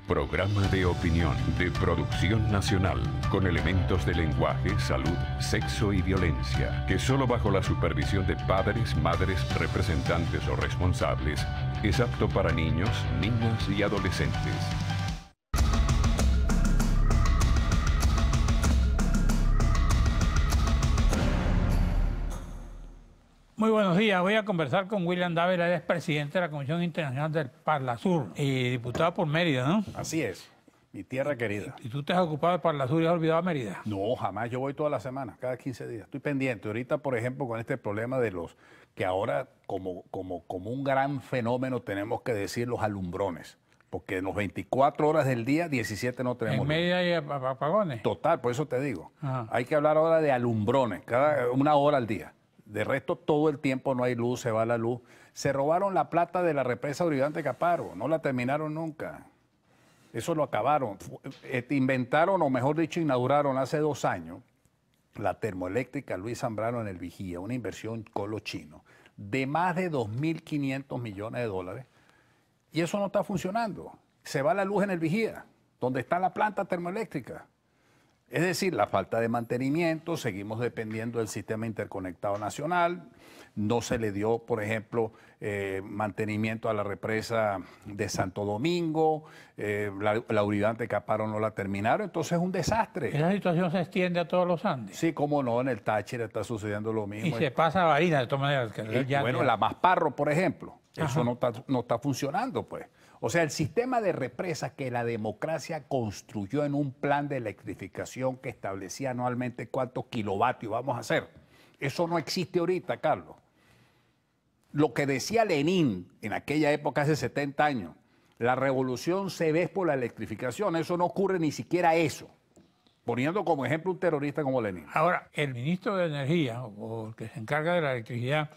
Programa de opinión de producción nacional con elementos de lenguaje, salud, sexo y violencia que solo bajo la supervisión de padres, madres, representantes o responsables es apto para niños, niñas y adolescentes. Muy buenos días. Voy a conversar con William Dávila, él es presidente de la Comisión Internacional del Parlasur y diputado por Mérida, ¿no? Así es, mi tierra querida. ¿Y tú te has ocupado del Parlasur y has olvidado a Mérida? No, jamás. Yo voy toda la semana, cada 15 días. Estoy pendiente. Ahorita, por ejemplo, con este problema de los que ahora, como un gran fenómeno, tenemos que decir los alumbrones. Porque en los 24 horas del día, 17 no tenemos En Mérida hay apagones. Total, por eso te digo. Ajá. Hay que hablar ahora de alumbrones, cada una hora al día. De resto, todo el tiempo no hay luz, se va la luz. Se robaron la plata de la represa Oribe Caparo, no la terminaron nunca. Eso lo acabaron. Inventaron, o mejor dicho, inauguraron hace 2 años la termoeléctrica Luis Zambrano en el Vigía, una inversión colo chino de más de 2.500 millones de dólares. Y eso no está funcionando. Se va la luz en el Vigía, donde está la planta termoeléctrica. Es decir, la falta de mantenimiento, seguimos dependiendo del sistema interconectado nacional, no se le dio, por ejemplo, mantenimiento a la represa de Santo Domingo, la Uribe Caparo no la terminaron, entonces es un desastre. Esa situación se extiende a todos los Andes. Sí, cómo no, en el Táchira está sucediendo lo mismo. Y se pasa a Barinas, de todas maneras. Bueno, la Masparro, por ejemplo, eso no está funcionando, pues. O sea, el sistema de represas que la democracia construyó en un plan de electrificación que establecía anualmente cuántos kilovatios vamos a hacer, eso no existe ahorita, Carlos. Lo que decía Lenin en aquella época, hace 70 años, la revolución se ve por la electrificación, eso no ocurre ni siquiera eso, poniendo como ejemplo un terrorista como Lenin. Ahora, el ministro de Energía, o el que se encarga de la electricidad,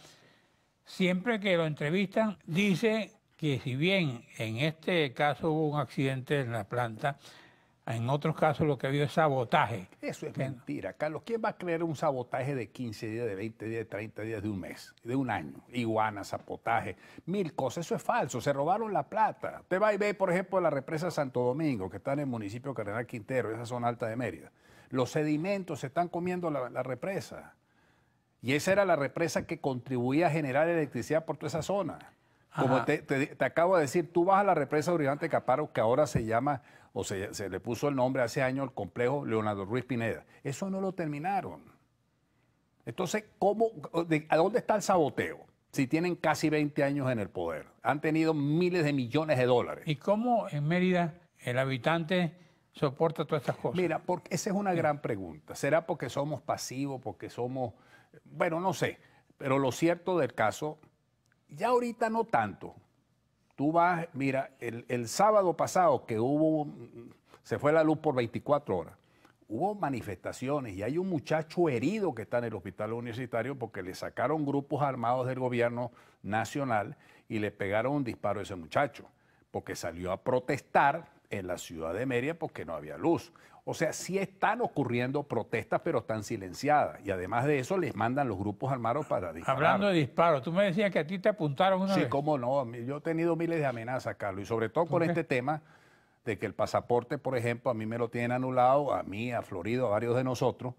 siempre que lo entrevistan, dice que si bien en este caso hubo un accidente en la planta, en otros casos lo que ha habido es sabotaje. Eso es mentira, Carlos. ¿Quién va a creer un sabotaje de 15 días, de 20 días, de 30 días, de un mes, de un año? Iguana, sabotaje, 1000 cosas. Eso es falso. Se robaron la plata. Usted va y ve, por ejemplo, la represa Santo Domingo, que está en el municipio de Cardenal Quintero, esa zona alta de Mérida. Los sedimentos se están comiendo la represa. Y esa era la represa que contribuía a generar electricidad por toda esa zona. Como te acabo de decir, tú vas a la represa Uribe Caparo, que ahora se llama, o se le puso el nombre hace años, el complejo Leonardo Ruiz Pineda. Eso no lo terminaron. Entonces, ¿a dónde está el saboteo? Si tienen casi 20 años en el poder. Han tenido miles de millones de dólares. ¿Y cómo en Mérida el habitante soporta todas estas cosas? Mira, porque esa es una gran pregunta. ¿Será porque somos pasivos, porque somos, bueno, no sé, pero lo cierto del caso, ya ahorita no tanto. Tú vas, mira, el sábado pasado que se fue la luz por 24 horas, hubo manifestaciones y hay un muchacho herido que está en el hospital universitario porque le sacaron grupos armados del gobierno nacional y le pegaron un disparo a ese muchacho, porque salió a protestar en la ciudad de Mérida porque no había luz. O sea, sí están ocurriendo protestas, pero están silenciadas. Y además de eso, les mandan los grupos armados para disparar. Hablando de disparos, tú me decías que a ti te apuntaron una vez. Sí, cómo no. Yo he tenido miles de amenazas, Carlos. Y sobre todo con este tema de que el pasaporte, por ejemplo, a mí me lo tienen anulado, a mí, a Florido, a varios de nosotros.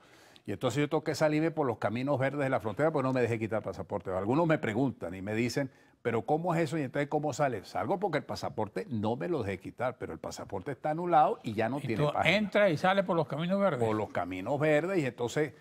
Y entonces yo tengo que salirme por los caminos verdes de la frontera porque no me dejé quitar el pasaporte. Algunos me preguntan y me dicen, ¿pero cómo es eso? Y entonces, ¿cómo sale? Salgo porque el pasaporte no me lo dejé quitar, pero el pasaporte está anulado y ya no tiene página. Entra y sale por los caminos verdes. Por los caminos verdes, y entonces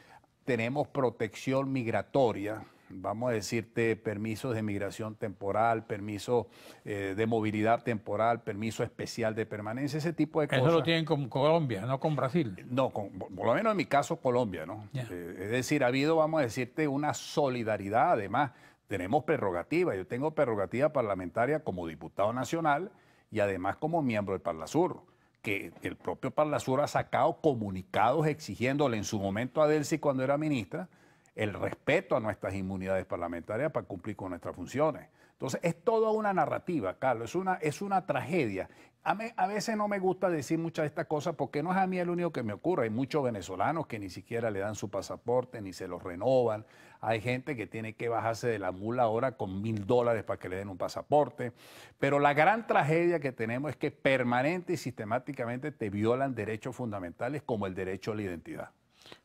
tenemos protección migratoria, vamos a decirte permisos de migración temporal, permiso de movilidad temporal, permiso especial de permanencia, ese tipo de cosas. Eso lo tienen con Colombia, no con Brasil. No, por lo menos en mi caso Colombia, ¿no? Es decir, ha habido, vamos a decirte, una solidaridad. Además, tenemos prerrogativa. Yo tengo prerrogativa parlamentaria como diputado nacional y además como miembro del Parlasur, que el propio Parlasur ha sacado comunicados exigiéndole en su momento a Delcy, cuando era ministra, el respeto a nuestras inmunidades parlamentarias para cumplir con nuestras funciones. Entonces, es toda una narrativa, Carlos, es una tragedia. A veces no me gusta decir muchas de estas cosas porque no es a mí el único que me ocurre. Hay muchos venezolanos que ni siquiera le dan su pasaporte, ni se los renovan. Hay gente que tiene que bajarse de la mula ahora con $1000 para que le den un pasaporte. Pero la gran tragedia que tenemos es que permanente y sistemáticamente te violan derechos fundamentales como el derecho a la identidad.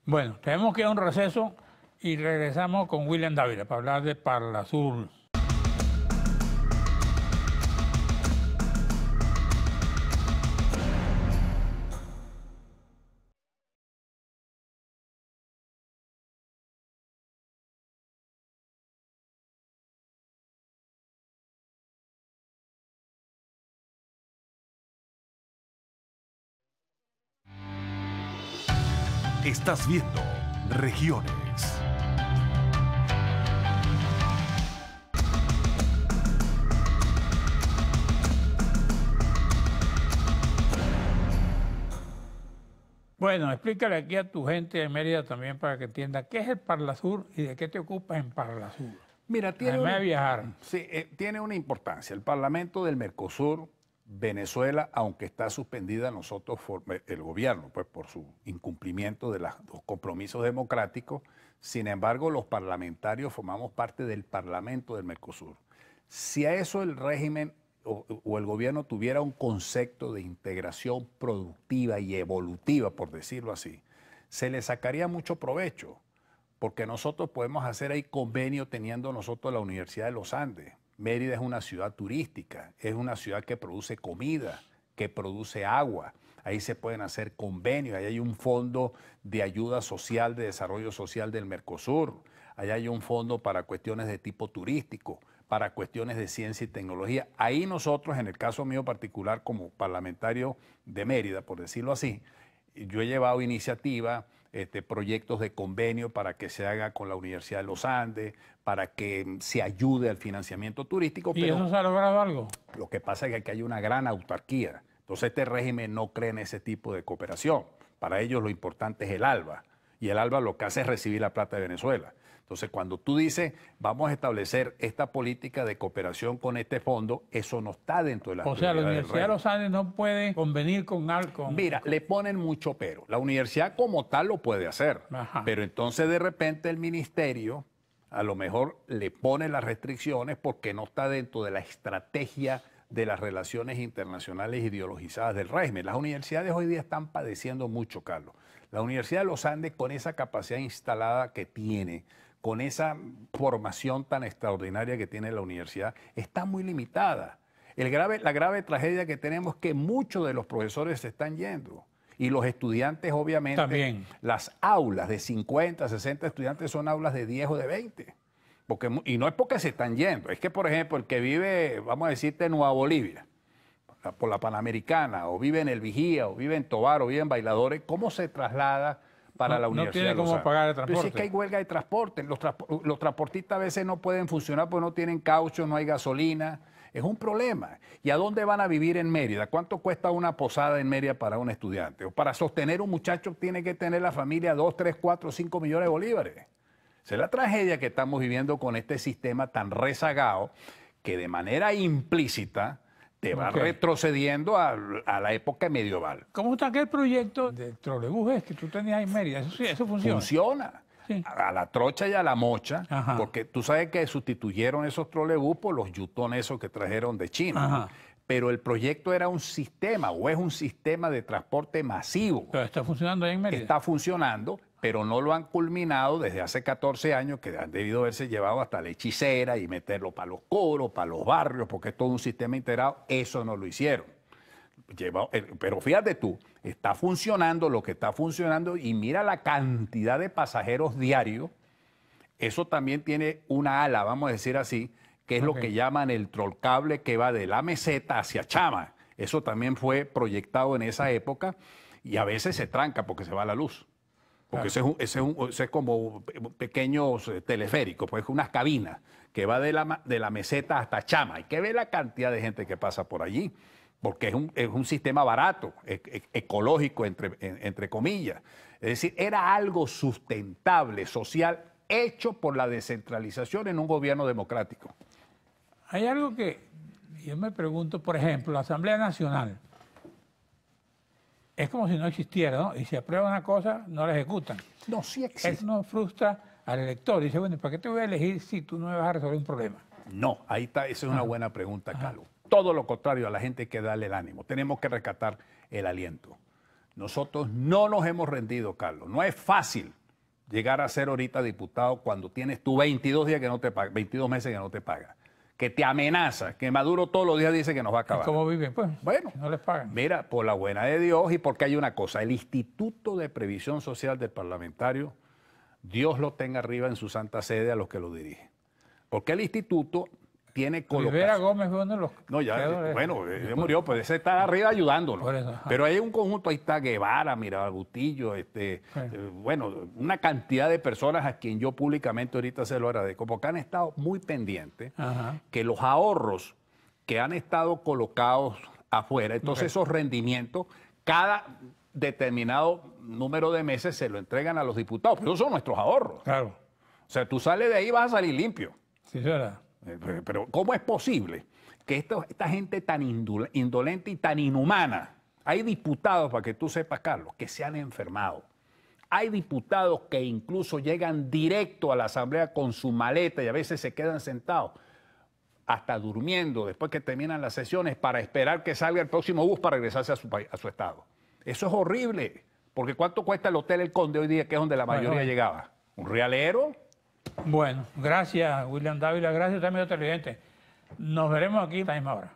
Bueno, tenemos que ir a un receso y regresamos con William Dávila para hablar de Parlasur. Estás viendo Regiones. Bueno, explícale aquí a tu gente de Mérida también para que entienda qué es el Parlasur y de qué te ocupas en Parlasur. Mira, Además de viajar. Sí, tiene una importancia. El Parlamento del Mercosur, Venezuela, aunque está suspendida, el gobierno, pues por su incumplimiento de los compromisos democráticos, sin embargo, los parlamentarios formamos parte del Parlamento del Mercosur. Si a eso el régimen o el gobierno tuviera un concepto de integración productiva y evolutiva, por decirlo así, se le sacaría mucho provecho, porque nosotros podemos hacer ahí convenio teniendo nosotros la Universidad de los Andes. Mérida es una ciudad turística, es una ciudad que produce comida, que produce agua. Ahí se pueden hacer convenios, ahí hay un fondo de ayuda social, de desarrollo social del Mercosur, ahí hay un fondo para cuestiones de tipo turístico, para cuestiones de ciencia y tecnología. Ahí nosotros, en el caso mío particular como parlamentario de Mérida, por decirlo así, yo he llevado iniciativa, proyectos de convenio para que se haga con la Universidad de los Andes, para que se ayude al financiamiento turístico. ¿Y pero eso se ha logrado algo? lo que pasa es que aquí hay una gran autarquía. Entonces este régimen no cree en ese tipo de cooperación. Para ellos lo importante es el ALBA. Y el ALBA lo que hace es recibir la plata de Venezuela. Entonces cuando tú dices, vamos a establecer esta política de cooperación con este fondo, eso no está dentro de la O sea, la prioridades del Universidad de régimen. los Andes no puede convenir con algo. Mira, le ponen mucho pero. La universidad como tal lo puede hacer, Ajá. pero entonces de repente el ministerio a lo mejor le pone las restricciones porque no está dentro de la estrategia de las relaciones internacionales ideologizadas del régimen. Las universidades hoy día están padeciendo mucho, Carlos. La Universidad de los Andes, con esa capacidad instalada que tiene, con esa formación tan extraordinaria que tiene la universidad, está muy limitada. La grave tragedia que tenemos es que muchos de los profesores se están yendo. Y los estudiantes, obviamente, También. las aulas de 50, 60 estudiantes son aulas de 10 o de 20. Y no es porque se están yendo, es que, por ejemplo, el que vive, vamos a decirte, en Nueva Bolivia, por la Panamericana, o vive en El Vigía, o vive en Tobar, o vive en Bailadores, ¿cómo se traslada para la Universidad de No tiene los cómo Andes? pagar el Pero transporte. si es que hay huelga de transporte, los transportistas a veces no pueden funcionar porque no tienen caucho, no hay gasolina. Es un problema. ¿Y a dónde van a vivir en Mérida? ¿Cuánto cuesta una posada en Mérida para un estudiante? O para sostener un muchacho tiene que tener la familia 2, 3, 4, 5 millones de bolívares. Esa es la tragedia que estamos viviendo con este sistema tan rezagado que de manera implícita te va retrocediendo a la época medieval. ¿Cómo está aquel proyecto de trolebús que tú tenías en Mérida? Eso sí, eso funciona. Funciona. Sí. A la trocha y a la mocha, Ajá. porque tú sabes que sustituyeron esos trolebús por los yutones esos que trajeron de China. Ajá. Pero el proyecto era un sistema o es un sistema de transporte masivo. Pero está funcionando ahí en Mérida. Está funcionando, pero no lo han culminado desde hace 14 años, que han debido haberse llevado hasta la hechicera y meterlo para los coros, para los barrios, porque es todo un sistema integrado. Eso no lo hicieron. Pero fíjate tú, está funcionando lo que está funcionando y mira la cantidad de pasajeros diarios. Eso también tiene una ala, vamos a decir así, que es lo que llaman el trollcable que va de la meseta hacia Chama. Eso también fue proyectado en esa época y a veces se tranca porque se va la luz. Porque ese es como pequeños teleféricos, pues unas cabinas que va de la meseta hasta Chama. Hay que ver la cantidad de gente que pasa por allí, porque es un sistema barato, ecológico, entre comillas. Es decir, era algo sustentable, social, hecho por la descentralización en un gobierno democrático. Hay algo que yo me pregunto, por ejemplo, la Asamblea Nacional es como si no existiera, ¿no? Y si aprueba una cosa, no la ejecutan. No, sí existe. Eso no frustra al elector. Dice, bueno, ¿para qué te voy a elegir si tú no me vas a resolver un problema? No, ahí está, esa es una buena pregunta, Carlos. Todo lo contrario, a la gente hay que darle el ánimo. Tenemos que rescatar el aliento. Nosotros no nos hemos rendido, Carlos. No es fácil llegar a ser ahorita diputado cuando tienes tú 22 días que no te paga, 22 meses que no te paga, que te amenaza, que Maduro todos los días dice que nos va a acabar. ¿Cómo viven? Pues, bueno, no les pagan. Mira, por la buena de Dios y porque hay una cosa, el Instituto de Previsión Social del Parlamentario, Dios lo tenga arriba en su santa sede a los que lo dirigen. Porque el instituto tiene colocación. Rivera Gómez fue uno de los... No, ya, bueno, él murió, pues ese está arriba ayudándolo. Por eso, pero hay un conjunto, ahí está Guevara, Mirabal Bustillo, bueno, una cantidad de personas a quien yo públicamente ahorita se lo agradezco, porque han estado muy pendientes que los ahorros que han estado colocados afuera, entonces esos rendimientos, cada determinado número de meses se lo entregan a los diputados, pero esos son nuestros ahorros. Claro. O sea, tú sales de ahí y vas a salir limpio. Sí, es verdad. Pero ¿cómo es posible que esta gente tan indolente y tan inhumana, hay diputados, para que tú sepas, Carlos, que se han enfermado? Hay diputados que incluso llegan directo a la Asamblea con su maleta y a veces se quedan sentados, hasta durmiendo después que terminan las sesiones para esperar que salga el próximo bus para regresarse a su estado. Eso es horrible, porque ¿cuánto cuesta el Hotel El Conde hoy día, que es donde la mayoría llegaba? ¿Un realero? Bueno, gracias, William Dávila. Gracias también, televidente. Nos veremos aquí a la misma hora.